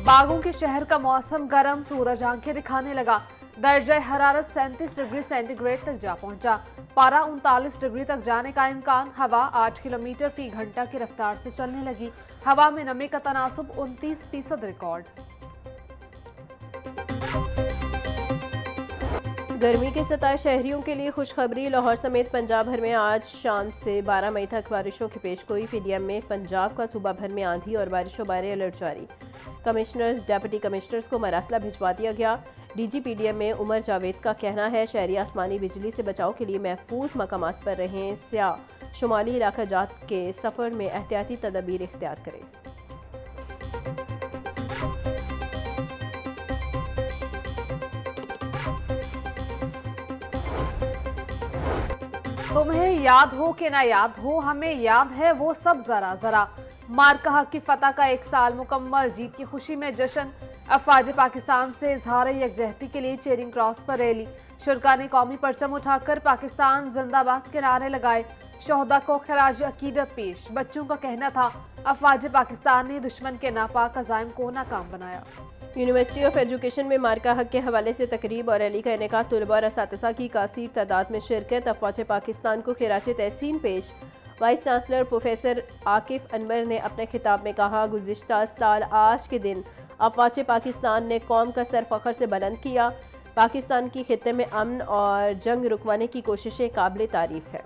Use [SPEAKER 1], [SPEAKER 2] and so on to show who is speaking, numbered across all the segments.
[SPEAKER 1] बागों के शहर का मौसम गर्म, सूरज आंखें दिखाने लगा। दर्जा हरारत 37 डिग्री सेंटीग्रेड तक जा पहुंचा। पारा 39 डिग्री तक जाने का इम्कान। हवा 8 किलोमीटर फी घंटा की रफ्तार से चलने लगी। हवा में नमी का तनासुब 29% रिकॉर्ड।
[SPEAKER 2] गर्मी के सताए शहरियों के लिए खुशखबरी। लाहौर समेत पंजाब भर में आज शाम से 12 मई तक बारिशों की पेशगोई। पीडीएम में पंजाब का सूबा भर में आंधी और बारिशों बारे अलर्ट जारी। कमिश्नर्स, डिप्टी कमिश्नर्स को मरासला भिजवा दिया गया। डीजी पीडीएम में उमर जावेद का कहना है, शहरी आसमानी बिजली से बचाव के लिए महफूज मकामात पर रहें। स्याह शुमाली इलाका जात के सफ़र में एहतियाती तदबीर इख्तियार करें।
[SPEAKER 1] तुम्हें याद हो कि ना याद हो, हमें याद है वो सब जरा जरा। मार्का हक की फतह का 1 साल मुकम्मल। जीत की खुशी में जश्न। अफवाज पाकिस्तान से इजहार यकजहती के लिए चेरिंग क्रॉस पर रैली। शुरका ने कौमी परचम उठाकर पाकिस्तान जिंदाबाद के नारे लगाए। शोहदा को खराज अकीदत पेश। बच्चों का कहना था, अफवाज पाकिस्तान ने दुश्मन के नापाक अज़ाइम को नाकाम बनाया।
[SPEAKER 2] यूनिवर्सिटी ऑफ एजुकेशन में मार्का हक के हवाले से तकरीब और रैली का इनेकाद। तलबा और असातिज़ा की कासीर तादाद में शिरकत। अफवाज पाकिस्तान को खिराज तहसीन पेश। Vice chancellor professor Akif Anwar ने अपने खिताब में कहा, गुज़िश्ता साल आज के दिन अफवाज पाकिस्तान ने कौम का सर फख्र से बुलंद किया। पाकिस्तान की खित्ते में अमन और जंग रुकवाने की कोशिशें काबिल तारीफ है।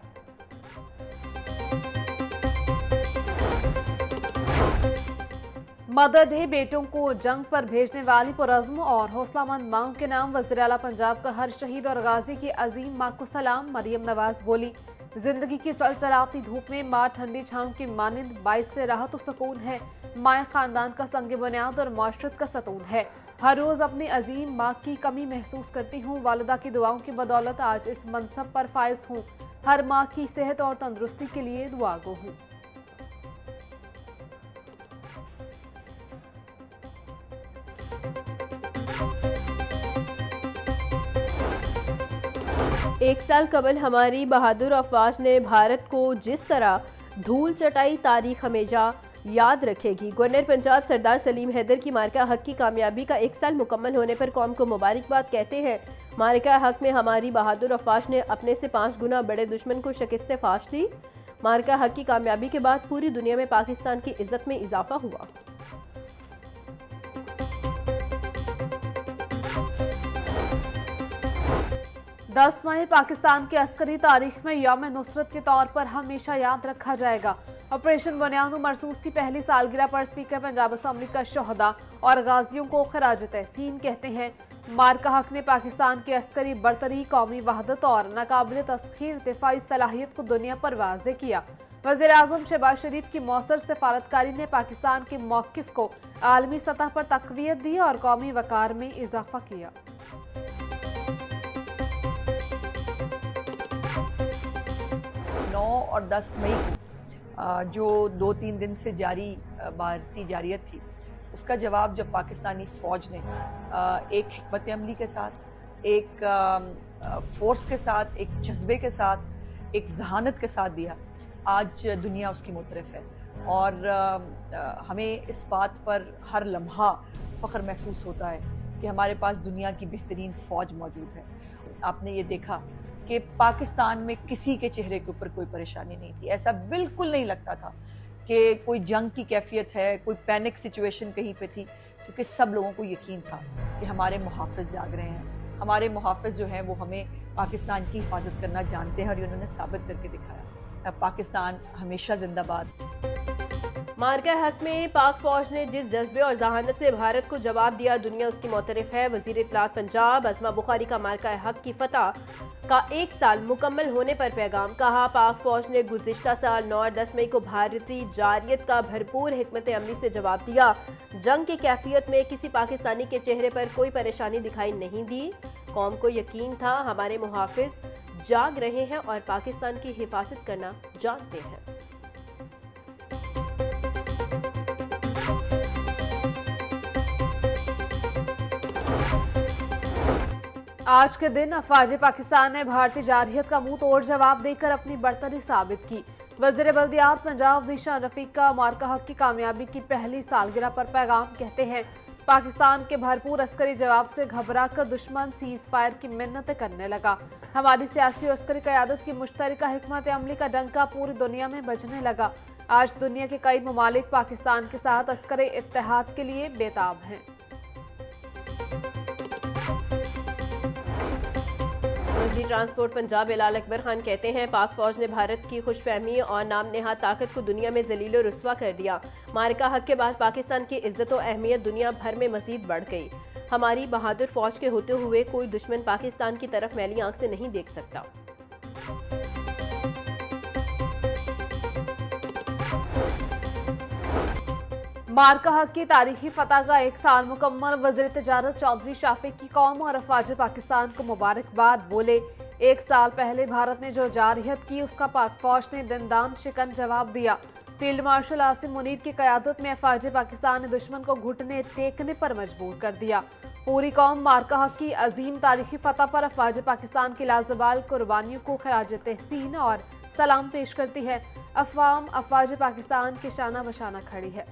[SPEAKER 1] मदर डे बेटों को जंग पर भेजने वाली पुरज़्म और हौसलामंद माओं के नाम। वज़ीर आला पंजाब का हर शहीद और गाजी की अजीम माँ को सलाम। मरियम नवाज बोली, जिंदगी की चलचलाती धूप में माँ ठंडी छांव की मानिंद बाइस से राहत और सुकून है। माँ खानदान का संग बुनियाद और माशरत का सतून है। हर रोज़ अपनी अजीम माँ की कमी महसूस करती हूँ। वालिदा की दुआओं की बदौलत आज इस मनसब पर फायज हूँ। हर माँ की सेहत और तंदुरुस्ती के लिए दुआगो हूँ।
[SPEAKER 2] एक साल कबल हमारी बहादुर अफवाज ने भारत को जिस तरह धूल चटाई, तारीख हमेशा याद रखेगी। गवर्नर पंजाब सरदार सलीम हैदर की मार्का हक की कामयाबी का 1 साल मुकम्मल होने पर कौम को मुबारकबाद कहते हैं। मार्का हक में हमारी बहादुर अफवाज ने अपने से 5 गुना बड़े दुश्मन को शिकस्त फाश दी। मार्का हक की कामयाबी के बाद पूरी दुनिया में पाकिस्तान की इज्जत में इजाफा हुआ।
[SPEAKER 1] दस मई पाकिस्तान की अस्करी तारीख में यौम नुसरत के तौर पर हमेशा याद रखा जाएगा। ऑपरेशन बुनियाद मरसूस की पहली सालगिरह पर स्पीकर पंजाब असम्बली का शोहदा और गाजियों को खराज तहसीन कहते हैं। मार्का हक ने पाकिस्तान की अस्करी बरतरी, कौमी वहदत और नाकाबिल तस्खीर दिफाई सलाहियत को दुनिया पर वाज़े किया। वज़ीर आज़म शहबाज शरीफ की मौसर सफारतकारी ने पाकिस्तान के मौक़िफ़ को आलमी सतह पर तक़वियत दी और कौमी वक़ार में इजाफा किया।
[SPEAKER 3] 9 और 10 मई को जो 2-3 दिन से जारी भारतीय जारियत थी, उसका जवाब जब पाकिस्तानी फ़ौज ने एक हिकमत अमली के साथ, एक फोर्स के साथ, एक जज्बे के साथ, एक जहानत के साथ दिया, आज दुनिया उसकी मुतरफ है। और हमें इस बात पर हर लम्हा फ़ख्र महसूस होता है कि हमारे पास दुनिया की बेहतरीन फ़ौज मौजूद है। आपने ये देखा कि पाकिस्तान में किसी के चेहरे के ऊपर कोई परेशानी नहीं थी। ऐसा बिल्कुल नहीं लगता था कि कोई जंग की कैफियत है, कोई पैनिक सिचुएशन कहीं पे थी, क्योंकि सब लोगों को यकीन था कि हमारे मुहाफ़िज़ जाग रहे हैं। हमारे मुहाफ़िज़ जो हैं वो हमें पाकिस्तान की हिफाजत करना जानते हैं और उन्होंने साबित करके दिखाया। पाकिस्तान हमेशा जिंदाबाद।
[SPEAKER 2] मार्का हक में पाक फौज ने जिस जज्बे और जहानत से भारत को जवाब दिया, दुनिया उसकी मोतरफ है। वज़ीर इत्तलात पंजाब अज़मा बुखारी का मार्का हक की फतह का 1 साल मुकम्मल होने पर पैगाम। कहा, पाक फौज ने गुज़िश्ता साल 9 और 10 मई को भारतीय जारियत का भरपूर हिकमत अमली से जवाब दिया। जंग की कैफियत में किसी पाकिस्तानी के चेहरे पर कोई परेशानी दिखाई नहीं दी। कौम को यकीन था हमारे मुहाफ़िज़ जाग रहे हैं और पाकिस्तान की हिफाजत करना जानते हैं।
[SPEAKER 1] आज के दिन अफवाज पाकिस्तान ने भारतीय जारहियत का मुंह तोड़ जवाब देकर अपनी बरतरी साबित की। वज़ीर बल्दियात पंजाब ज़ीशान रफ़ीक का मार्का हक की कामयाबी की पहली सालगिरह पर पैगाम कहते हैं, पाकिस्तान के भरपूर अस्करी जवाब से घबराकर दुश्मन सीज फायर की मिन्नतें करने लगा। हमारी सियासी और अस्करी क़यादत की मुश्तरका हिकमत अमली का डंका पूरी दुनिया में बजने लगा। आज दुनिया के कई ममालिक पाकिस्तान के साथ अस्करी इत्तेहाद के लिए बेताब हैं।
[SPEAKER 2] वज़ीर ट्रांसपोर्ट पंजाब बिलाल अकबर खान कहते हैं, पाक फौज ने भारत की खुशफहमी और नाम नेहाद ताकत को दुनिया में जलील और रुस्वा कर दिया। मार्का हक के बाद पाकिस्तान की इज्जत और अहमियत दुनिया भर में मजीद बढ़ गई। हमारी बहादुर फौज के होते हुए कोई दुश्मन पाकिस्तान की तरफ मैली आंख से नहीं देख सकता।
[SPEAKER 1] मार्का हक की तारीखी फतह का 1 साल मुकम्मल। वज़ीर तिजारत चौधरी शाफिक की कौम और अफवाज पाकिस्तान को मुबारकबाद। बोले, 1 साल पहले भारत ने जो जारहियत की उसका पाक फौज ने दंदान शिकन जवाब दिया। फील्ड मार्शल आसिम मुनीर की क़यादत में अफवाज पाकिस्तान ने दुश्मन को घुटने टेकने पर मजबूर कर दिया। पूरी कौम मार्का हक की अजीम तारीखी फतह पर अफवाज पाकिस्तान की लाजवाल कुर्बानियों को खराज तहसीन और सलाम पेश करती है। अफवाम अफवाज पाकिस्तान के शाना बशाना खड़ी है।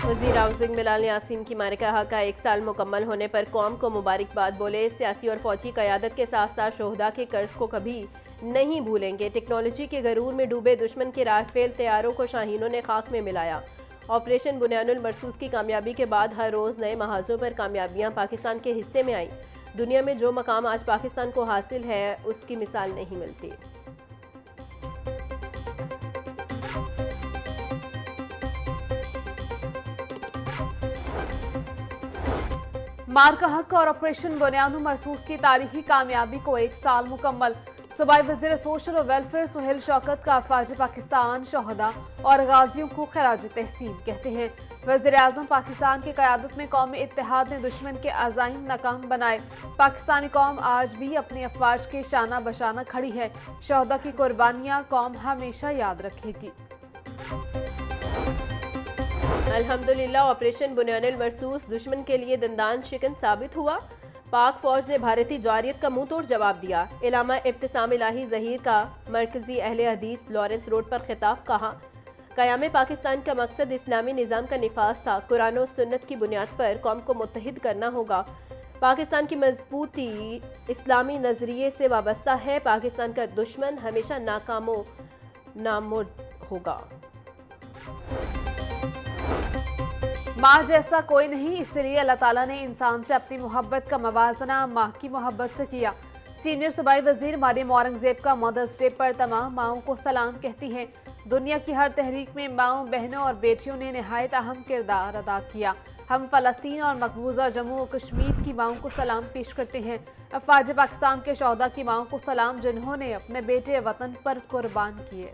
[SPEAKER 2] वज़ीर हाउसिंग बिलाल यासीन की मार्का हक का 1 साल मुकम्मल होने पर कौम को मुबारकबाद। बोले, सियासी और फौजी क़यादत के साथ साथ शोहदा के कर्ज को कभी नहीं भूलेंगे। टेक्नोलॉजी के गरूर में डूबे दुश्मन के राफेल तैयारों को शाहीनों ने खाक में मिलाया। ऑपरेशन बुनियानुल मरसूस की कामयाबी के बाद हर रोज़ नए महाजों पर कामयाबियाँ पाकिस्तान के हिस्से में आई। दुनिया में जो मकाम आज पाकिस्तान को हासिल है उसकी मिसाल नहीं मिलती।
[SPEAKER 1] मार्का हक और ऑपरेशन बुनियानुल मरसूस की तारीखी कामयाबी को 1 साल मुकम्मल। सूबाई वज़ीर सोशल और वेलफेयर सुहेल शौकत का अफवाज पाकिस्तान शोहदा और गाजियों को खराज तहसीन कहते हैं। वज़ीर आज़म पाकिस्तान की क़यादत में कौमी इत्तेहाद ने दुश्मन के अज़ाइम नाकाम बनाए। पाकिस्तानी कौम आज भी अपनी अफवाज के शाना बशाना खड़ी है। शोहदा की कुर्बानियाँ कौम हमेशा याद रखेगी।
[SPEAKER 2] अल्हम्दुलिल्लाह, ऑपरेशन बुनियानुल मरसूस दुश्मन के लिए दंदान शिकन साबित हुआ। पाक फौज ने भारतीय जारियत का मुंह तोड़ जवाब दिया। इलामा इब्तिसाम इलाही ज़हीर का मरकजी अहले हदीस लॉरेंस रोड पर खिताब। कहा, क़याम पाकिस्तान का मकसद इस्लामी निज़ाम का निफाज था। कुरान और सुन्नत की बुनियाद पर कौम को मुत्तहिद करना होगा। पाकिस्तान की मजबूती इस्लामी नज़रिए से वाबस्ता है। पाकिस्तान का दुश्मन हमेशा नाकामो नामुद होगा।
[SPEAKER 1] माँ जैसा कोई नहीं, इसलिए अल्लाह ताला ने इंसान से अपनी मोहब्बत का मवाजना माँ की मोहब्बत से किया। सीनियर सूबाई वज़ीर मरियम औरंगज़ेब का मदर्स डे पर तमाम माओं को सलाम कहती हैं। दुनिया की हर तहरीक में माओं, बहनों और बेटियों ने नहायत अहम किरदार अदा किया। हम फ़लस्तीन और मकबूजा जम्मू और कश्मीर की माओं को सलाम पेश करते हैं। अफवाज पाकिस्तान के शोहदा की माओं को सलाम, जिन्होंने अपने बेटे वतन पर कुर्बान किए।